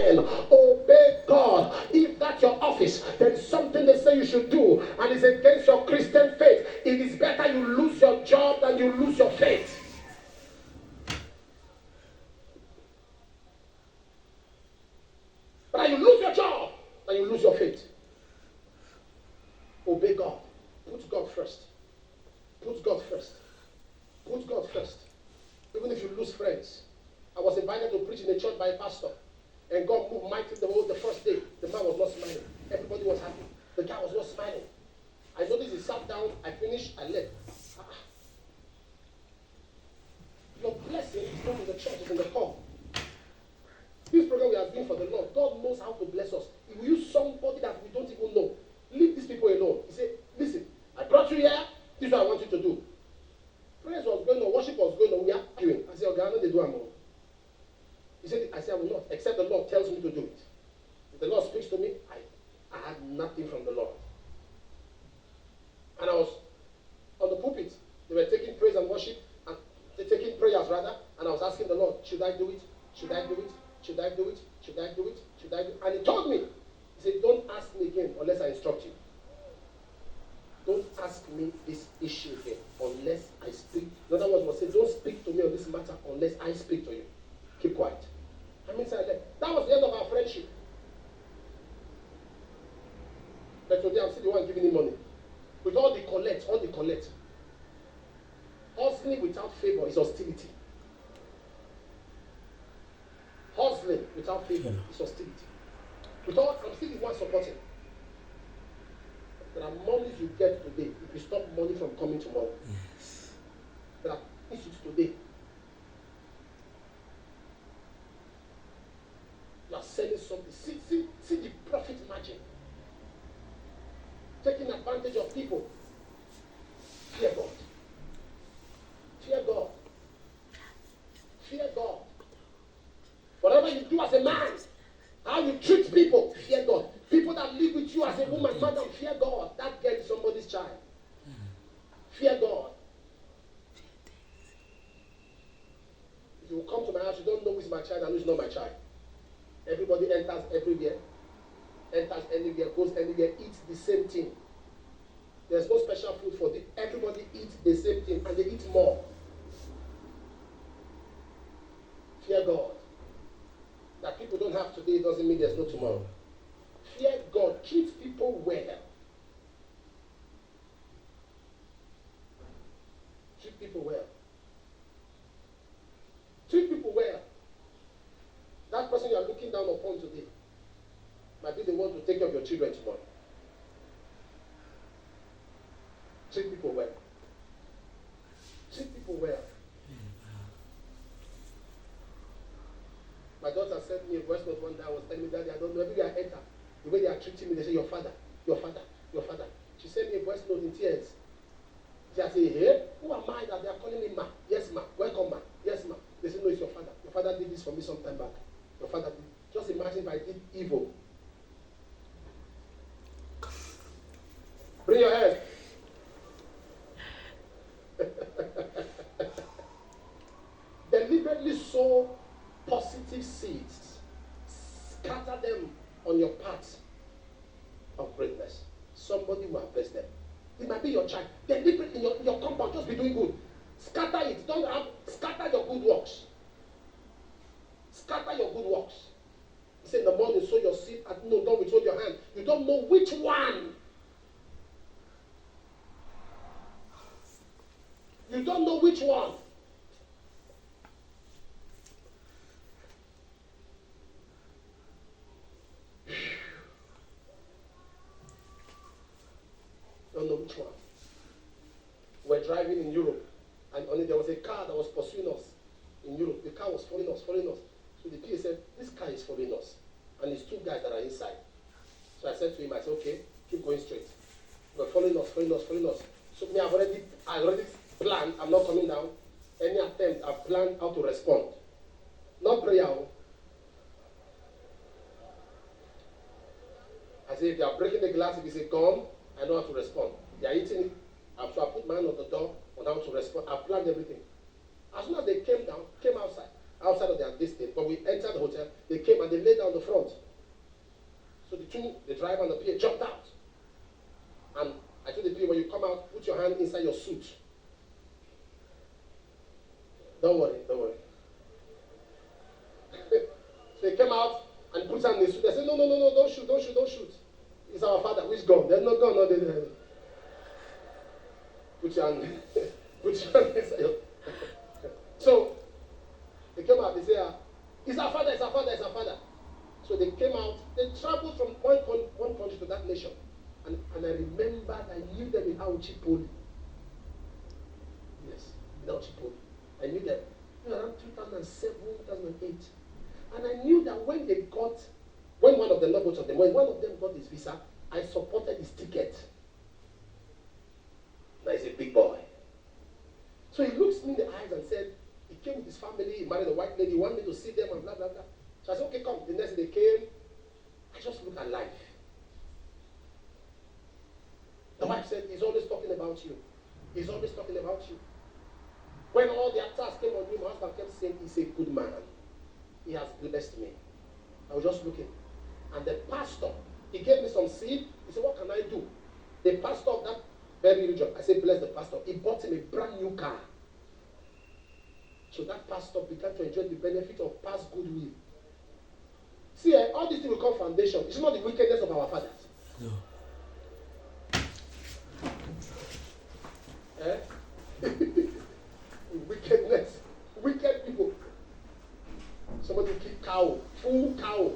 men, obey God. If that's your office, there is something they say you should do, and it's against your Christian faith. It is better you lose your job than you lose your faith. But you lose your job and you lose your faith. Obey God. Put God first. Put God first. Put God first. Even if you lose friends. I was invited to preach in a church by a pastor. And God moved mightily the first day. The man was not smiling. Everybody was happy. The guy was not smiling. I noticed he sat down. I finished. I left. Your blessing is not in the church. It's in the call. This program we are doing for the Lord, God knows how to bless us. He will use somebody that we don't even know. Leave these people alone. He said, listen, I brought you here. This is what I want you to do. Praise was going on. Worship was going on. We are doing. I said, okay, I know they do them all. He said, I said, I will not, except the Lord tells me to do it. If the Lord speaks to me, I had nothing from the Lord. And I was on the pulpit. They were taking praise and worship, and they're taking prayers rather, and I was asking the Lord, should I do it? Should I do it? Should I do it? Should I do it? Should I do it? And he told me, he said, don't ask me again unless I instruct you. Don't ask me this issue again unless I speak. In other words, say, don't speak to me on this matter unless I speak to you. Keep quiet. I mean, that was the end of our friendship. But today I'm still the one giving him money. With all the collect. Hustling without favor is hostility. Hustling without favor is hostility. Without, I'm still the one supporting. There are monies you get today if you stop money from coming tomorrow. Yes. There are issues today. You are selling something. See the profit margin. Taking advantage of people. Fear God. Fear God. Fear God. Whatever you do as a man, how you treat people, fear God. People that live with you as a woman, madam, fear God. That girl is somebody's child. Fear God. If you come to my house, you don't know who is my child and who is not my child. Everybody enters everywhere, enters anywhere, goes anywhere, eats the same thing. There's no special food for this. Everybody eats the same thing and they eat more. Fear God. That people don't have today doesn't mean there's no tomorrow. Fear God. Treat people well. Treat people well. Treat people well. That person you are looking down upon today might be the one to take care of your children tomorrow. Treat people well. Treat people well. My daughter sent me a voice note one day. I was telling me, Daddy, I don't know. Everywhere I enter, the way they are treating me, they say, your father, your father, your father. She sent me a voice note in tears. She said, hey, who am I that they are calling me ma? Yes, ma. Welcome, ma. Yes, ma. They said, no, it's your father. Your father did this for me some time back. Your father did. Just imagine if I did evil. Bring your head. Deliberately sow positive seeds. Scatter them on your path of greatness. Somebody will harvest them. It might be your child. Deliberately in your compound, just be doing good. Scatter it. Scatter your good works. Scatter your good works. He said in the morning, sow your seed. At noon, don't withhold your hand. You don't know which one. You don't know which one. Don't know which one. We're driving in Europe, and only there was a car that was pursuing us in Europe. The car was following us. So the PA said, this car is following us, and it's two guys that are inside. So I said to him, I said, okay, keep going straight. They're following us. So me, I already planned. I'm not coming down. Any attempt, I've planned how to respond. Not prayer. I say, if they are breaking the glass, if they say, come, I know how to respond. They are eating it. So I put my hand on the door on how to respond. I planned everything. As soon as they came outside, outside of their distance. But we entered the hotel. They came and they laid down the front. So the driver and the PA jumped out. And I told the PA, when you come out, put your hand inside your suit. Don't worry. So they came out and put hand in the suit. They said, no, don't shoot. It's our father. Which gun? There's no gun. No. Put your hand inside your... So they came out, they said, it's our father. So they came out, they traveled from one country to that nation. And I remembered, I knew them in Auchi Poli. Yes, in Auchi Poli. I knew them around 2007, 2008. And I knew that when one of them got his visa, I supported his ticket. Now he's a big boy. So he looks me in the eyes and said, he came with his family, he married a white lady, he wanted me to see them and blah, blah, blah. So I said, okay, come. The next day they came. I just looked at life. The wife said, he's always talking about you. He's always talking about you. When all the attacks came on you, my husband kept saying, he's a good man. He has blessed me. I was just looking. And the pastor, he gave me some seed. He said, what can I do? The pastor of that very region, I said, bless the pastor. He bought him a brand new car. So that pastor began to enjoy the benefit of past goodwill. See, all these things will come foundation. It's not the wickedness of our fathers. No. Wickedness. Wicked people. Somebody keep cow, full cow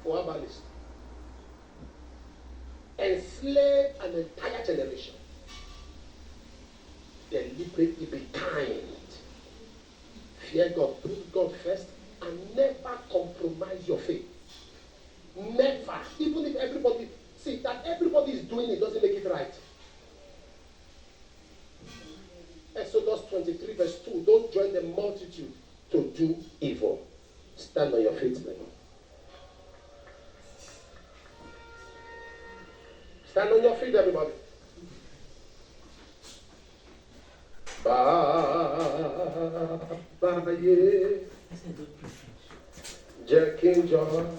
for herbalist. Enslave an entire generation. Deliberately be kind. Fear God, put God first, and never compromise your faith. Never. Even if everybody, see that everybody is doing it doesn't make it right. Exodus 23 verse 2, don't join the multitude to do evil. Stand on your feet, man. Stand on your feet, everybody. Ba-ba-ye. Jack King John.